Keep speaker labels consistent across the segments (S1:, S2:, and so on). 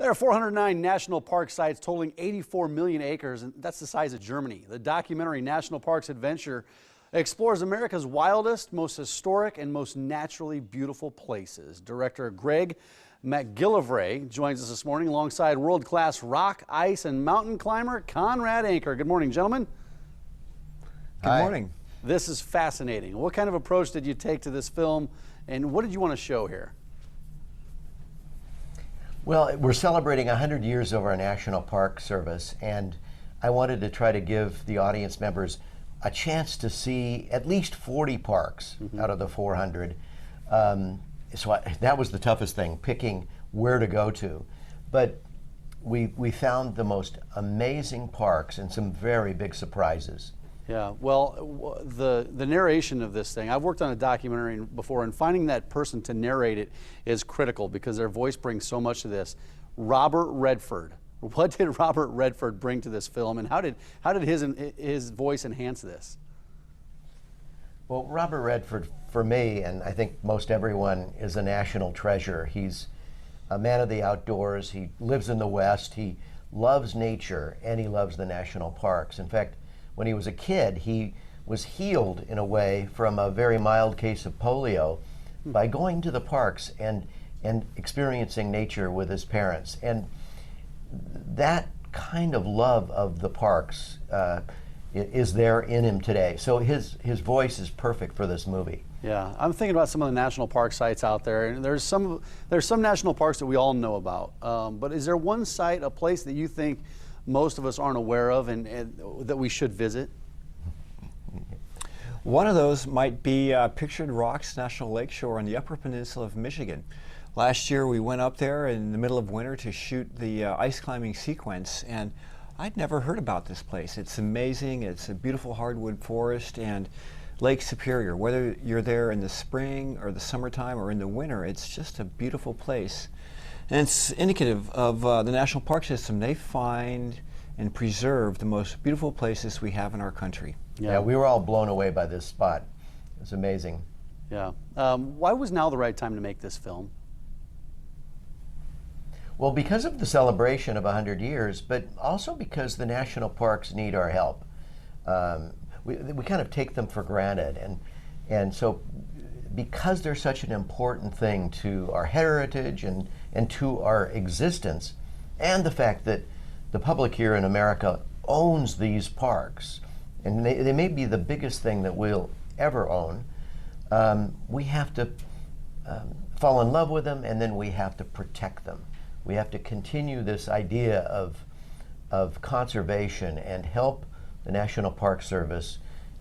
S1: There are 409 national park sites totaling 84 million acres, and that's the size of Germany. The documentary National Parks Adventure explores America's wildest, most historic, and most naturally beautiful places. Director Greg MacGillivray joins us this morning alongside world-class rock, ice, and mountain climber Conrad Anker. Good morning, gentlemen.
S2: Good morning.
S1: This is fascinating. What kind of approach did you take to this film, and what did you want to show here?
S2: Well, we're celebrating 100 years of our National Park Service, and I wanted to try to give the audience members a chance to see at least 40 parks out of the 400. That was the toughest thing, picking where to go to. But we found the most amazing parks and some very big surprises.
S1: Yeah, well, the narration of this thing, I've worked on a documentary before, and finding that person to narrate it is critical because their voice brings so much to this. Robert Redford. What did Robert Redford bring to this film, and how did his voice enhance this?
S2: Well, Robert Redford, for me, and I think most everyone, is a national treasure. He's a man of the outdoors. He lives in the West. He loves nature, and he loves the national parks. In fact, when he was a kid, he was healed in a way from a very mild case of polio by going to the parks and experiencing nature with his parents. And that kind of love of the parks is there in him today. So his voice is perfect for this movie.
S1: Yeah, I'm thinking about some of the national park sites out there, and there's some national parks that we all know about. But is there one site, a place that you think most of us aren't aware of and that we should visit?
S3: One of those might be Pictured Rocks National Lakeshore on the Upper Peninsula of Michigan. Last year we went up there in the middle of winter to shoot the ice climbing sequence, and I'd never heard about this place. It's amazing. It's a beautiful hardwood forest, and Lake Superior, whether you're there in the spring or the summertime or in the winter, it's just a beautiful place. And it's indicative of the National Park System. They find and preserve the most beautiful places we have in our country.
S2: Yeah, we were all blown away by this spot. It's amazing.
S1: Yeah. Why was now the right time to make this film?
S2: Well, because of the celebration of 100 years, but also because the national parks need our help. We kind of take them for granted, and so because they're such an important thing to our heritage and to our existence, and the fact that the public here in America owns these parks, and they may be the biggest thing that we'll ever own, we have to fall in love with them, and then we have to protect them. We have to continue this idea of conservation and help the National Park Service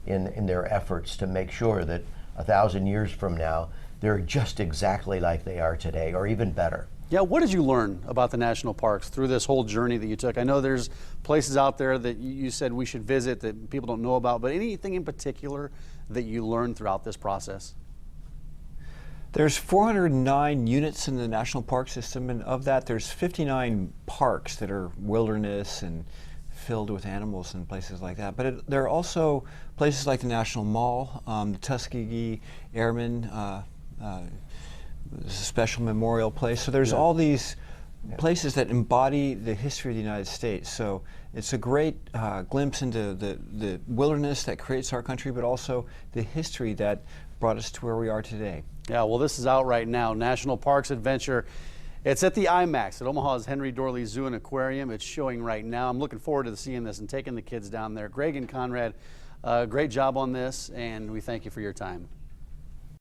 S2: in their efforts to make sure that 1,000 years from now, they're just exactly like they are today, or even better.
S1: Yeah, what did you learn about the national parks through this whole journey that you took? I know there's places out there that you said we should visit that people don't know about, but anything in particular that you learned throughout this process?
S3: There's 409 units in the National Park System, and of that there's 59 parks that are wilderness and filled with animals and places like that. But there are also places like the National Mall, the Tuskegee Airmen, special memorial place. So there's all these places that embody the history of the United States. So it's a great glimpse into the wilderness that creates our country, but also the history that brought us to where we are today.
S1: Yeah, well, this is out right now, National Parks Adventure. It's at the IMAX at Omaha's Henry Dorley Zoo and Aquarium. It's showing right now. I'm looking forward to seeing this and taking the kids down there. Greg and Conrad, great job on this, and we thank you for your time.